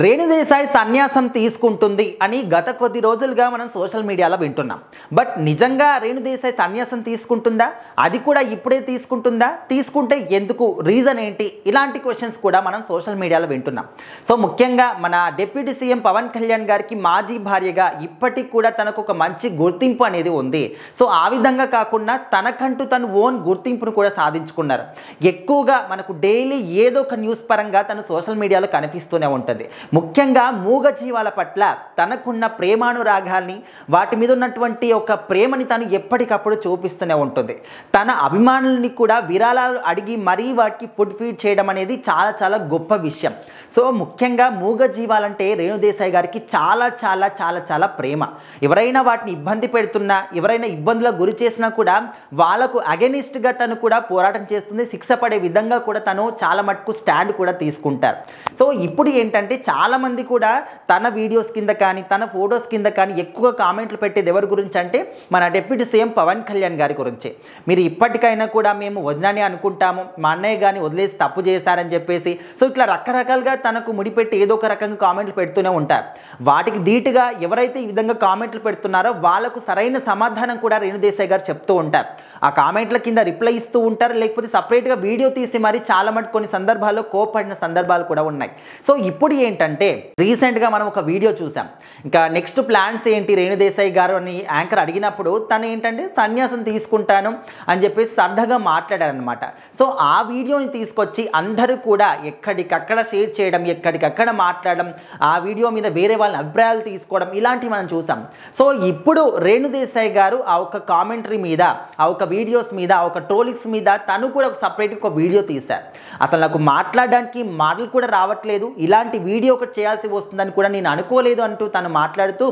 రేణుదేశాయ్ సన్యాసం తీసుకుంటుంది అని గత కొద్ది రోజులుగా మనం సోషల్ మీడియాలో వింటున్నాం. బట్ నిజంగా రేణుదేశాయ్ సన్యాసం తీసుకుంటుందా? అది కూడా ఇప్పుడే తీసుకుంటుందా? తీసుకుంటే ఎందుకు? రీజన్ ఏంటి? ఇలాంటి క్వశ్చన్స్ కూడా మనం సోషల్ మీడియాలో వింటున్నాం. సో ముఖ్యంగా మన డిప్యూటీ సీఎం పవన్ కళ్యాణ్ గారికి మాజీ భార్యగా ఇప్పటికి కూడా తనకు ఒక మంచి గుర్తింపు అనేది ఉంది. సో ఆ విధంగా కాకుండా తనకంటూ తను ఓన్ గుర్తింపును కూడా సాధించుకున్నారు. ఎక్కువగా మనకు డైలీ ఏదో ఒక న్యూస్ పరంగా తను సోషల్ మీడియాలో కనిపిస్తూనే ఉంటుంది. ముఖ్యంగా మూగజీవాల పట్ల తనకున్న ప్రేమానురాగాల్ని, వాటి మీద ఉన్నటువంటి ఒక ప్రేమని తను ఎప్పటికప్పుడు చూపిస్తూనే ఉంటుంది. తన అభిమానుల్ని కూడా విరాళాలు అడిగి మరీ వాటికి ఫుడ్ ఫీడ్ చేయడం అనేది చాలా చాలా గొప్ప విషయం. సో ముఖ్యంగా మూగజీవాలంటే రేణుదేశాయ్ గారికి చాలా చాలా చాలా చాలా ప్రేమ. ఎవరైనా వాటిని ఇబ్బంది పెడుతున్నా, ఎవరైనా ఇబ్బందులకు గురి చేసినా కూడా వాళ్ళకు అగెనిస్ట్గా తను కూడా పోరాటం చేస్తుంది. శిక్ష పడే విధంగా కూడా తను చాలా మటుకు స్టాండ్ కూడా తీసుకుంటారు. సో ఇప్పుడు ఏంటంటే చాలామంది కూడా తన వీడియోస్ కింద కానీ తన ఫొటోస్ కింద కానీ ఎక్కువగా కామెంట్లు పెట్టేది ఎవరి గురించి అంటే మన డిప్యూటీ సీఎం పవన్ కళ్యాణ్ గారి గురించి. మీరు ఇప్పటికైనా కూడా మేము వదినని అనుకుంటాము, మా అన్నయ్య కానీ వదిలేసి తప్పు చేశారని చెప్పేసి సో ఇట్లా రకరకాలుగా తనకు ముడిపెట్టి ఏదో ఒక రకంగా కామెంట్లు పెడుతూనే ఉంటారు. వాటికి ధీటుగా ఎవరైతే ఈ విధంగా కామెంట్లు పెడుతున్నారో వాళ్ళకు సరైన సమాధానం కూడా రేణుదేశాయ్ గారు చెప్తూ ఉంటారు. ఆ కామెంట్ల కింద రిప్లై ఇస్తూ ఉంటారు, లేకపోతే సపరేట్గా వీడియో తీసి మరి చాలా మటుకు కొన్ని సందర్భాల్లో కోపడిన సందర్భాలు కూడా ఉన్నాయి. సో ఇప్పుడు ఏంటంటే రీసెంట్గా మనం ఒక వీడియో చూసాం. ఇంకా నెక్స్ట్ ప్లాన్స్ ఏంటి రేణుదేశాయ్ గారు అని యాంకర్ అడిగినప్పుడు తను ఏంటంటే సన్యాసం తీసుకుంటాను అని చెప్పేసి సరదాగా మాట్లాడారనమాట. సో ఆ వీడియోని తీసుకొచ్చి అందరూ కూడా ఎక్కడికక్కడ షేర్ చేయడం, ఎక్కడికక్కడ మాట్లాడడం, ఆ వీడియో మీద వేరే వాళ్ళ అభిప్రాయాలు తీసుకోవడం ఇలాంటివి మనం చూసాం. సో ఇప్పుడు రేణుదేశాయ్ గారు ఆ ఒక కామెంటరీ మీద, ఆ ఒక వీడియోస్ మీద, ఆ ఒక ట్రోలిక్స్ మీద తను కూడా ఒక సపరేట్ ఒక వీడియో తీశారు. అసలు నాకు మాట్లాడడానికి మాటలు కూడా రావట్లేదు, ఇలాంటి వీడియో ఒకటి చేయాల్సి వస్తుందని కూడా నేను అనుకోలేదు అంటూ తను మాట్లాడుతూ,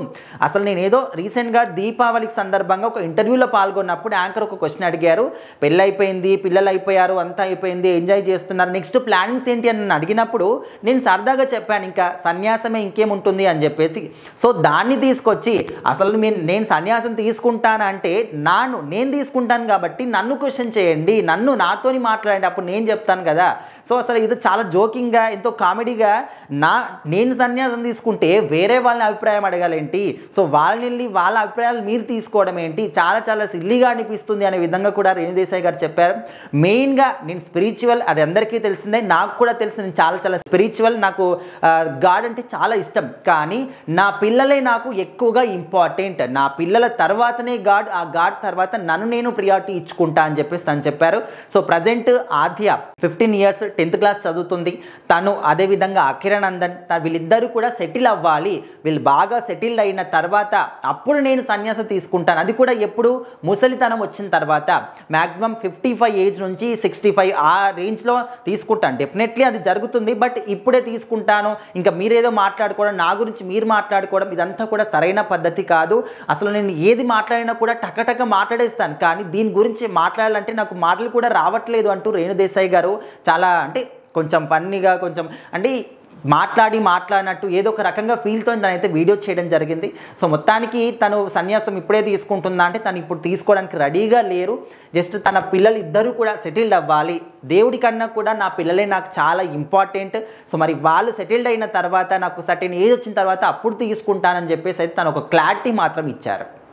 అసలు నేను ఏదో రీసెంట్గా దీపావళికి సందర్భంగా ఒక ఇంటర్వ్యూలో పాల్గొన్నప్పుడు యాంకర్ ఒక క్వశ్చన్ అడిగారు, పెళ్ళైపోయింది, పిల్లలు అయిపోయారు, అంతా అయిపోయింది, ఎంజాయ్ చేస్తున్నారు, నెక్స్ట్ ప్లానింగ్స్ ఏంటి అని నన్ను అడిగినప్పుడు నేను సరదాగా చెప్పాను ఇంకా సన్యాసమే ఇంకేముంటుంది అని చెప్పేసి. సో దాన్ని తీసుకొచ్చి అసలు నేను సన్యాసం తీసుకుంటాను అంటే నేను తీసుకుంటాను కాబట్టి నన్ను క్వశ్చన్ చేయండి, నాతోని మాట్లాడండి, అప్పుడు నేను చెప్తాను కదా. సో అసలు ఇది చాలా జోకింగ్గా, ఎంతో కామెడీగా నేను సన్యాసం తీసుకుంటే వేరే వాళ్ళని అభిప్రాయం అడగాలేంటి, సో వాళ్ళని వాళ్ళ అభిప్రాయాలు మీరు తీసుకోవడం ఏంటి, చాలా చాలా సిల్లీగా అనిపిస్తుంది అనే విధంగా కూడా రేణుదేశాయ్ గారు చెప్పారు. మెయిన్గా నేను స్పిరిచువల్, అది అందరికీ తెలిసిందే, నాకు కూడా తెలిసి నేను చాలా చాలా స్పిరిచువల్, నాకు గాడ్ అంటే చాలా ఇష్టం, కానీ నా పిల్లలే నాకు ఎక్కువగా ఇంపార్టెంట్, నా పిల్లల తర్వాతనే గాడ్, ఆ గాడ్ తర్వాత నన్ను నేను ప్రియారిటీ ఇచ్చుకుంటా అని చెప్పేసి తను చెప్పారు. సో ప్రజెంట్ ఆద్య 15 ఇయర్స్ 10th క్లాస్ చదువుతుంది. తను అదేవిధంగా అఖిరానందన్, వీళ్ళిద్దరూ కూడా సెటిల్ అవ్వాలి, వీళ్ళు బాగా సెటిల్ అయిన తర్వాత అప్పుడు నేను సన్యాసం తీసుకుంటాను, అది కూడా ఎప్పుడు ముసలితనం వచ్చిన తర్వాత, మ్యాక్సిమం 55 ఏజ్ నుంచి 65 ఆ రేంజ్లో తీసుకుంటాను. డెఫినెట్లీ అది జరుగుతుంది, బట్ ఇప్పుడే తీసుకుంటాను, ఇంకా మీరేదో మాట్లాడుకోవడం, నా గురించి మీరు మాట్లాడుకోవడం ఇదంతా కూడా సరైన పద్ధతి కాదు. అసలు నేను ఏది మాట్లాడినా కూడా టకటక మాట్లాడేస్తాను, కానీ దీని గురించి మాట్లాడాలంటే నాకు మాటలు కూడా రావట్లేదు అంటూ రేణుదేశాయ్ గారు చాలా అంటే కొంచెం ఫన్నీగా, కొంచెం అంటే మాట్లాడినట్టు ఏదో ఒక రకంగా ఫీల్తో తనైతే వీడియో చేయడం జరిగింది. సో మొత్తానికి తను సన్యాసం ఇప్పుడే తీసుకుంటుందా అంటే తను ఇప్పుడు తీసుకోవడానికి రెడీగా లేరు. జస్ట్ తన పిల్లలు ఇద్దరూ కూడా సెటిల్డ్ అవ్వాలి, దేవుడి కన్నా కూడా నా పిల్లలే నాకు చాలా ఇంపార్టెంట్, సో మరి వాళ్ళు సెటిల్డ్ అయిన తర్వాత నాకు సర్టెన్ ఏజ్ వచ్చిన తర్వాత అప్పుడు తీసుకుంటానని చెప్పేసి అయితే తను ఒక క్లారిటీ మాత్రం ఇచ్చారు.